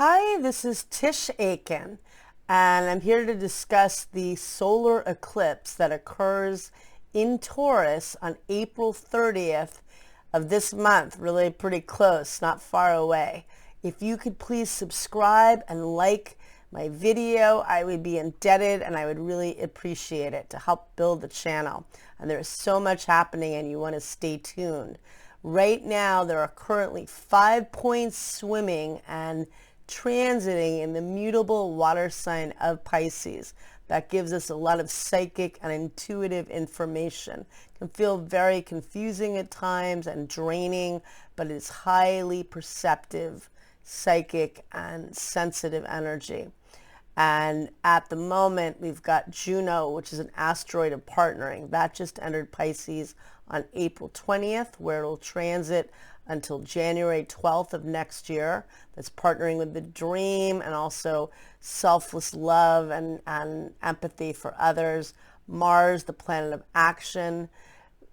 Hi, this is Tish Aiken, and I'm here to discuss the solar eclipse that occurs in Taurus on April 30th of this month, really pretty close, not far away. If you could please subscribe and like my video, I would be indebted and I would really appreciate it to help build the channel. And there's so much happening and you want to stay tuned. Right now, there are currently 5 points swimming and transiting in the mutable water sign of Pisces. That gives us a lot of psychic and intuitive information. It can feel very confusing at times and draining, but it is highly perceptive, psychic, and sensitive energy. And at the moment, we've got Juno, which is an asteroid of partnering. That just entered Pisces on April 20th, where it'll transit until January 12th of next year. That's partnering with the dream and also selfless love and empathy for others. Mars, the planet of action.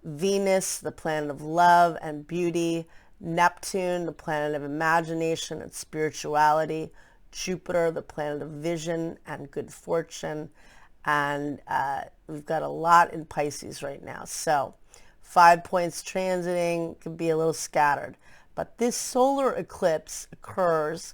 Venus, the planet of love and beauty. Neptune, the planet of imagination and spirituality. Jupiter, the planet of vision and good fortune. And we've got a lot in Pisces right now. So 5 points transiting can be a little scattered. But this solar eclipse occurs,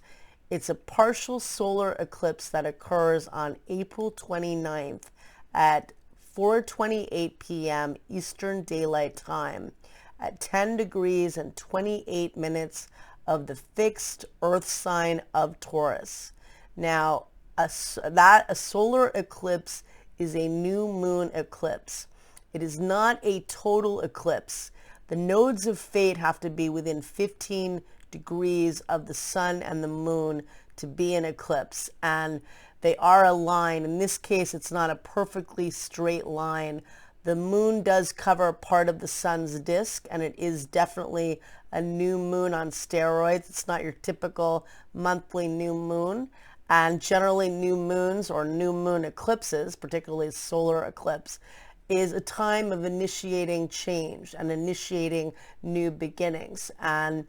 it's a partial solar eclipse that occurs on April 29th at 4:28 p.m. Eastern Daylight Time at 10 degrees and 28 minutes of the fixed Earth sign of Taurus. Now, a solar eclipse is a new moon eclipse. It is not a total eclipse. The nodes of fate have to be within 15 degrees of the sun and the moon to be an eclipse, and they are aligned. In this case, it's not a perfectly straight line. The moon does cover part of the sun's disk, and it is definitely a new moon on steroids. It's not your typical monthly new moon. And generally new moons or new moon eclipses, particularly solar eclipse, is a time of initiating change and initiating new beginnings. And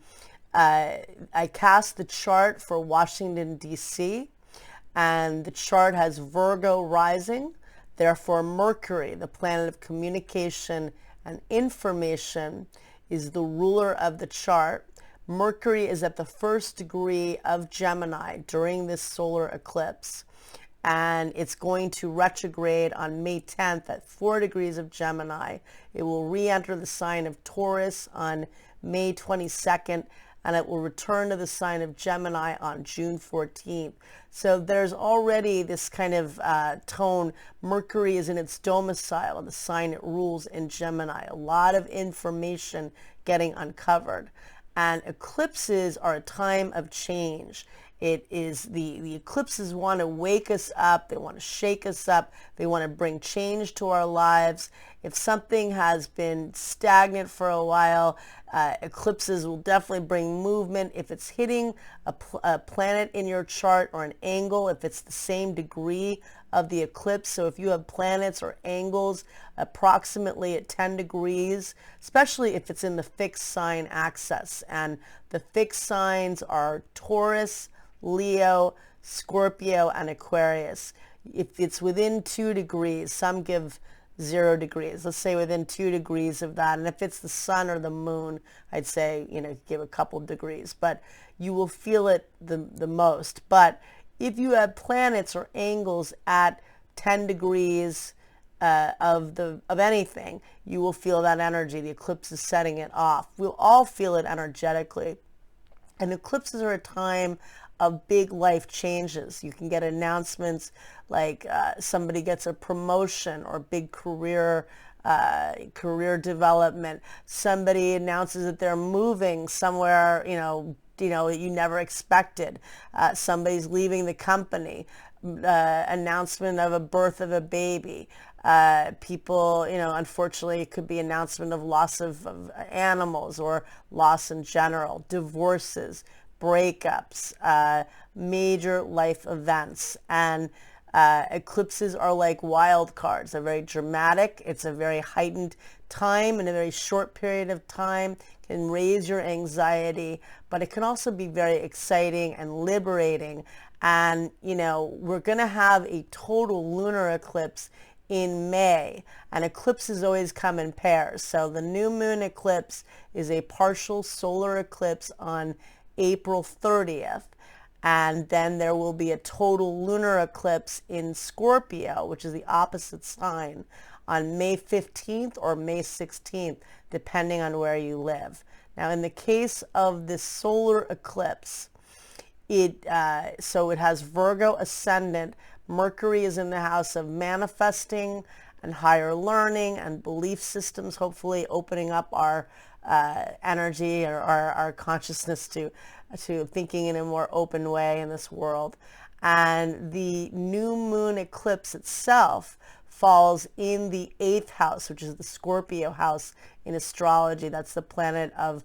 I cast the chart for Washington, D.C., and the chart has Virgo rising. Therefore, Mercury, the planet of communication and information, is the ruler of the chart. Mercury is at the first degree of Gemini during this solar eclipse, and it's going to retrograde on May 10th at 4 degrees of Gemini. It will re-enter the sign of Taurus on May 22nd, and it will return to the sign of Gemini on June 14th. So there's already this kind of tone. Mercury is in its domicile, the sign it rules in Gemini. A lot of information getting uncovered. And eclipses are a time of change. It is the eclipses want to wake us up. They want to shake us up. They want to bring change to our lives. If something has been stagnant for a while, eclipses will definitely bring movement. If it's hitting a planet in your chart or an angle, if it's the same degree of the eclipse. So if you have planets or angles approximately at 10 degrees, especially if it's in the fixed sign axis. And the fixed signs are Taurus, Leo, Scorpio, and Aquarius. If it's within 2 degrees, some give 0 degrees. Let's say within 2 degrees of that. And if it's the sun or the moon, I'd say, give a couple of degrees, but you will feel it the most. But if you have planets or angles at 10 degrees of anything, you will feel that energy. The eclipse is setting it off. We'll all feel it energetically. And eclipses are a time of big life changes. You can get announcements like somebody gets a promotion or big career development. Somebody announces that they're moving somewhere, that you never expected. Somebody's leaving the company. Announcement of a birth of a baby. People, unfortunately, it could be announcement of loss of animals or loss in general, divorces, breakups, major life events. And eclipses are like wild cards. They're very dramatic. It's a very heightened time in a very short period of time. can raise your anxiety, but it can also be very exciting and liberating. And, you know, we're going to have a total lunar eclipse in May, and eclipses always come in pairs. So the new moon eclipse is a partial solar eclipse on April 30th. And then there will be a total lunar eclipse in Scorpio, which is the opposite sign, on May 15th or May 16th, depending on where you live. Now, in the case of this solar eclipse, so it has Virgo ascendant. Mercury is in the house of manifesting and higher learning and belief systems, hopefully opening up our energy or our consciousness to thinking in a more open way in this world. And the new moon eclipse itself falls in the 8th house, which is the Scorpio house in astrology. That's the planet of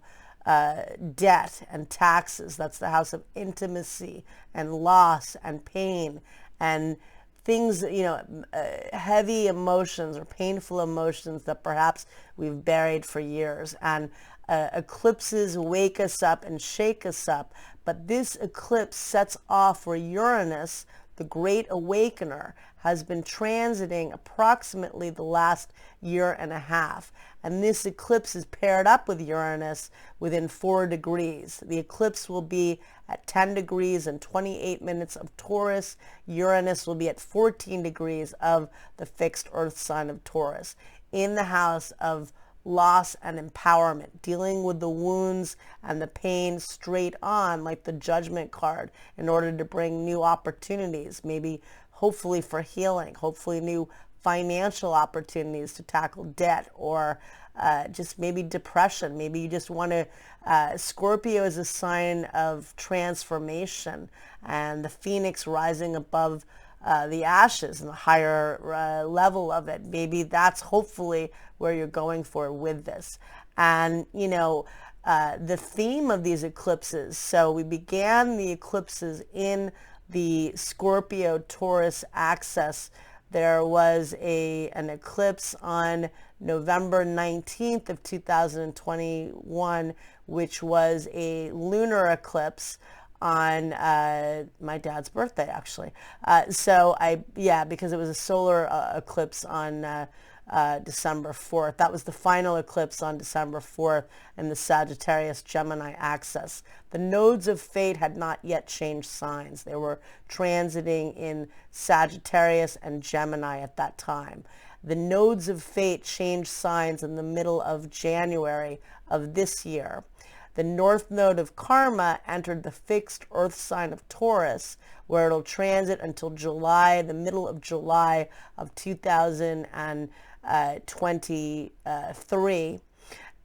debt and taxes. That's the house of intimacy and loss and pain and things, you know, heavy emotions or painful emotions that perhaps we've buried for years. And eclipses wake us up and shake us up. But this eclipse sets off where Uranus, the Great Awakener, has been transiting approximately the last year and a half. And this eclipse is paired up with Uranus within 4 degrees. The eclipse will be at 10 degrees and 28 minutes of Taurus. Uranus will be at 14 degrees of the fixed earth sign of Taurus, in the house of loss and empowerment, dealing with the wounds and the pain straight on, like the Judgment card, in order to bring new opportunities, maybe hopefully for healing, hopefully new financial opportunities to tackle debt, or just maybe depression. Maybe you just want to, Scorpio is a sign of transformation and the phoenix rising above the ashes and the higher level of it. Maybe that's hopefully where you're going for with this. And, you know, the theme of these eclipses, so we began the eclipses in the Scorpio-Taurus axis. There was an eclipse on November 19th of 2021, which was a lunar eclipse on my dad's birthday, actually. Because it was a solar eclipse on December 4th. That was the final eclipse on December 4th in the Sagittarius-Gemini axis. The nodes of fate had not yet changed signs. They were transiting in Sagittarius and Gemini at that time. The nodes of fate changed signs in the middle of January of this year. The north node of karma entered the fixed earth sign of Taurus, where it'll transit until July, the middle of July of 2023.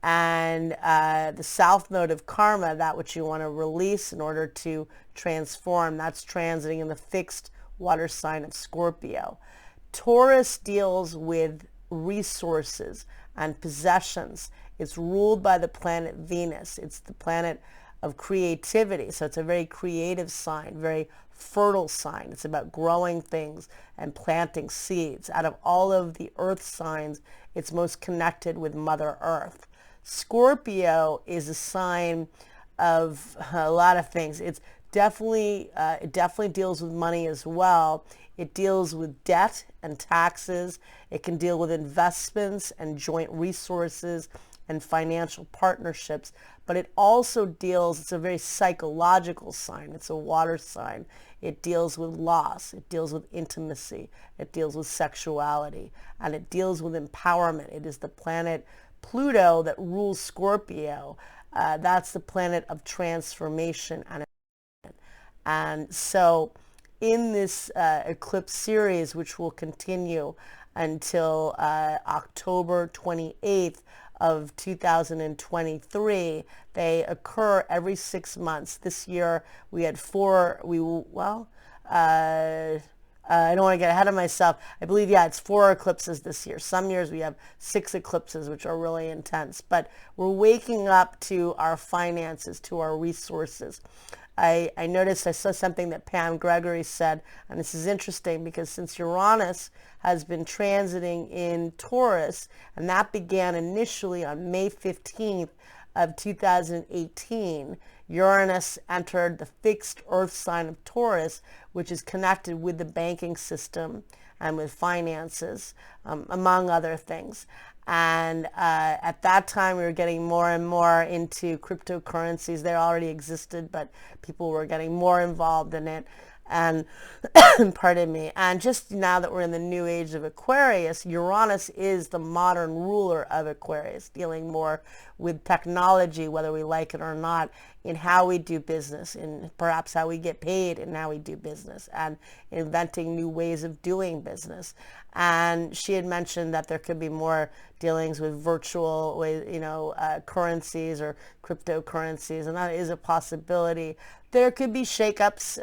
And the south node of karma, that which you want to release in order to transform, that's transiting in the fixed water sign of Scorpio. Taurus deals with resources and possessions. It's ruled by the planet Venus. It's the planet of creativity. So it's a very creative sign, very fertile sign. It's about growing things and planting seeds. Out of all of the earth signs, it's most connected with Mother Earth. Scorpio is a sign of a lot of things. It definitely deals with money as well. It deals with debt and taxes. It can deal with investments and joint resources and financial partnerships, but it also deals, it's a very psychological sign. It's a water sign. It deals with loss. It deals with intimacy. It deals with sexuality, and it deals with empowerment. It is the planet Pluto that rules Scorpio. That's the planet of transformation and so in this eclipse series, which will continue until October 28th of 2023, they occur every 6 months. This year we had four. I don't want to get ahead of myself. I believe, it's 4 eclipses this year. Some years we have 6 eclipses, which are really intense. But we're waking up to our finances, to our resources. I noticed, I saw something that Pam Gregory said, and this is interesting because since Uranus has been transiting in Taurus, and that began initially on May 15th of 2018, Uranus entered the fixed earth sign of Taurus, which is connected with the banking system and with finances, among other things. And at that time, we were getting more and more into cryptocurrencies. They already existed, but people were getting more involved in it. And pardon me. And just now that we're in the new age of Aquarius, Uranus is the modern ruler of Aquarius, dealing more with technology, whether we like it or not, in how we do business, in perhaps how we get paid and how we do business, and inventing new ways of doing business. And she had mentioned that there could be more dealings with virtual, currencies or cryptocurrencies, and that is a possibility. There could be shakeups,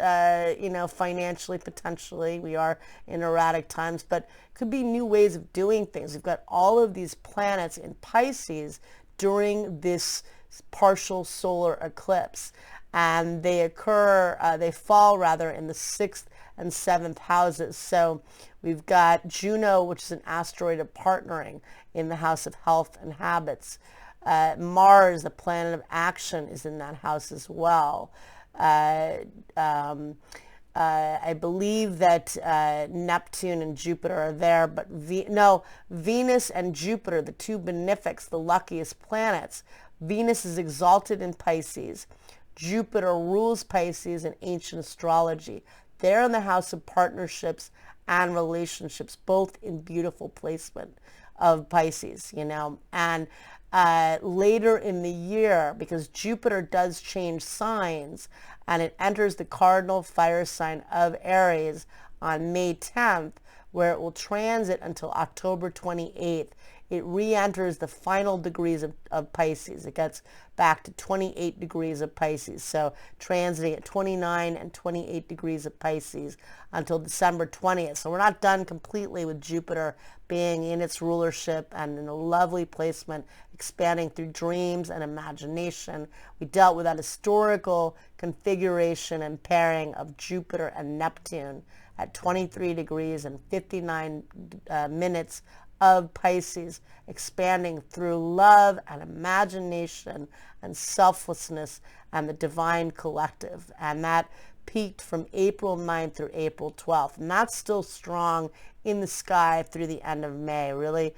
financially, potentially. We are in erratic times, but it could be new ways of doing things. We've got all of these planets in Pisces during this partial solar eclipse, and they fall in the 6th and 7th houses. So we've got Juno, which is an asteroid of partnering, in the house of health and habits. Mars, the planet of action, is in that house as well. I believe that Neptune and Jupiter are there, but Venus and Jupiter, the two benefics, the luckiest planets. Venus is exalted in Pisces. Jupiter rules Pisces in ancient astrology. They're in the house of partnerships and relationships, both in beautiful placement of Pisces, and later in the year, because Jupiter does change signs, and it enters the cardinal fire sign of Aries on May 10th, where it will transit until October 28th. It re-enters the final degrees of Pisces. It gets back to 28 degrees of Pisces. So transiting at 29 and 28 degrees of Pisces until December 20th. So we're not done completely with Jupiter being in its rulership and in a lovely placement, expanding through dreams and imagination. We dealt with that historical configuration and pairing of Jupiter and Neptune at 23 degrees and 59 minutes of Pisces, expanding through love and imagination and selflessness and the divine collective. And that peaked from April 9th through April 12th. And that's still strong in the sky through the end of May, really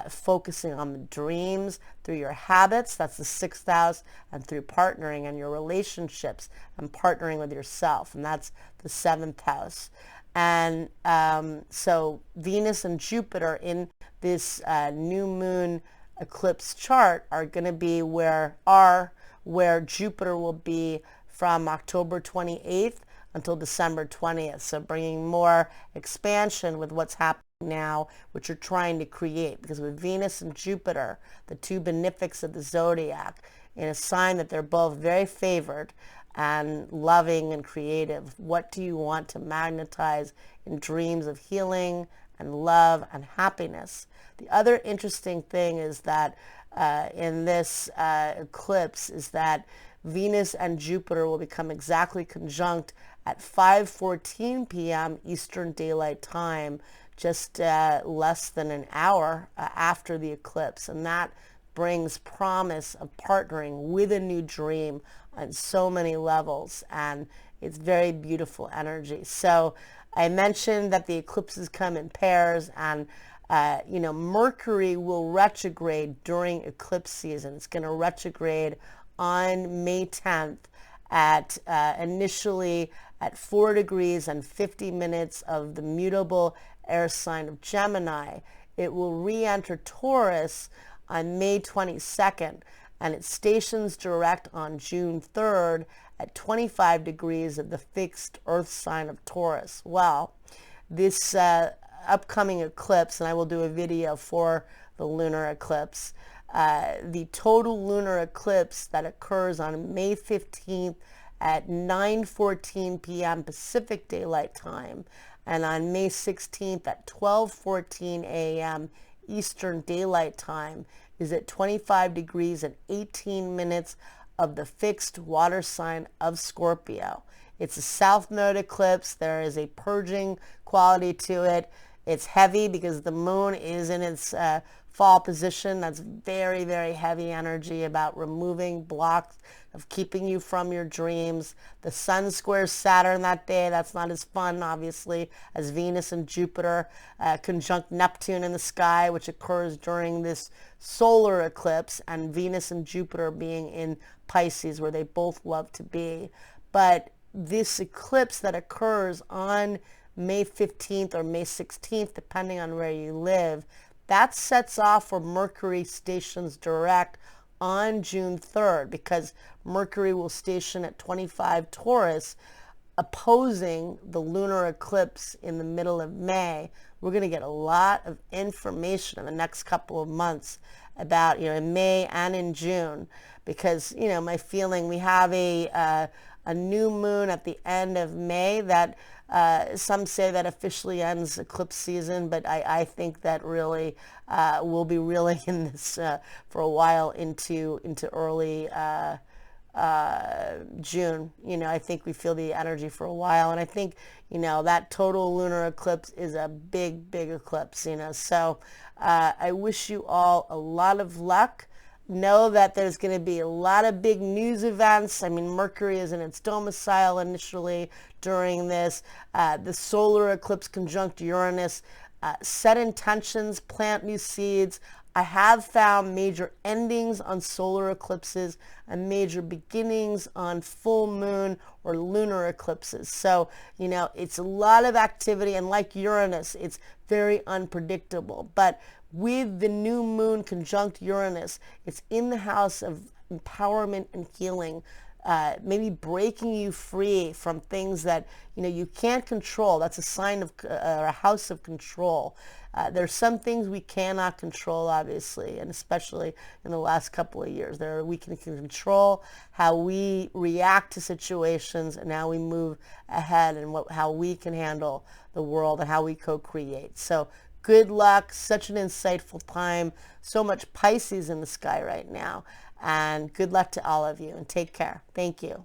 focusing on the dreams through your habits, that's the 6th house, and through partnering and your relationships and partnering with yourself, and that's the 7th house. And so Venus and Jupiter in this new moon eclipse chart are going to be where Jupiter will be from October 28th until December 20th. So bringing more expansion with what's happening now, which you're trying to create. Because with Venus and Jupiter, the two benefics of the zodiac, in a sign that they're both very favored and loving and creative, what do you want to magnetize in dreams of healing and love and happiness? The other interesting thing is that in this eclipse is that Venus and Jupiter will become exactly conjunct at 5:14 p.m. Eastern Daylight Time, just less than an hour after the eclipse. And that brings promise of partnering with a new dream on so many levels, and it's very beautiful energy. So I mentioned that the eclipses come in pairs, and Mercury will retrograde during eclipse season. It's going to retrograde on May 10th at initially at 4 degrees and 50 minutes of the mutable air sign of Gemini. It will re-enter Taurus on May 22nd, and it stations direct on June 3rd at 25 degrees of the fixed earth sign of Taurus. Well, this upcoming eclipse, and I will do a video for the lunar eclipse, the total lunar eclipse that occurs on May 15th at 9:14 p.m. Pacific Daylight Time, and on May 16th at 12:14 a.m. Eastern Daylight Time, is at 25 degrees and 18 minutes of the fixed water sign of Scorpio. It's a south node eclipse. There is a purging quality to it. It's heavy because the moon is in its fall position. That's very, very heavy energy about removing blocks of keeping you from your dreams. The sun squares Saturn that day. That's not as fun, obviously, as Venus and Jupiter conjunct Neptune in the sky, which occurs during this solar eclipse, and Venus and Jupiter being in Pisces, where they both love to be. But this eclipse that occurs on May 15th or May 16th, depending on where you live, that sets off where Mercury stations direct on June 3rd, because Mercury will station at 25 Taurus, opposing the lunar eclipse in the middle of May. We're going to get a lot of information in the next couple of months about, in May and in June, because, my feeling, we have a new moon at the end of May that some say that officially ends eclipse season, but I think that really we'll be really in this for a while into early June. I think we feel the energy for a while, and I think that total lunar eclipse is a big eclipse. So I wish you all a lot of luck. Know that there's going to be a lot of big news events. I mean, Mercury is in its domicile initially during this. The solar eclipse conjunct Uranus. Set intentions, plant new seeds. I have found major endings on solar eclipses and major beginnings on full moon or lunar eclipses. So, it's a lot of activity, and like Uranus, it's very unpredictable. But with the new moon conjunct Uranus, it's in the house of empowerment and healing, maybe breaking you free from things that you can't control. That's a sign of a house of control. There's some things we cannot control, obviously, and especially in the last couple of years. We can control how we react to situations and how we move ahead, and how we can handle the world and how we co-create. So good luck. Such an insightful time. So much Pisces in the sky right now. And good luck to all of you, and take care. Thank you.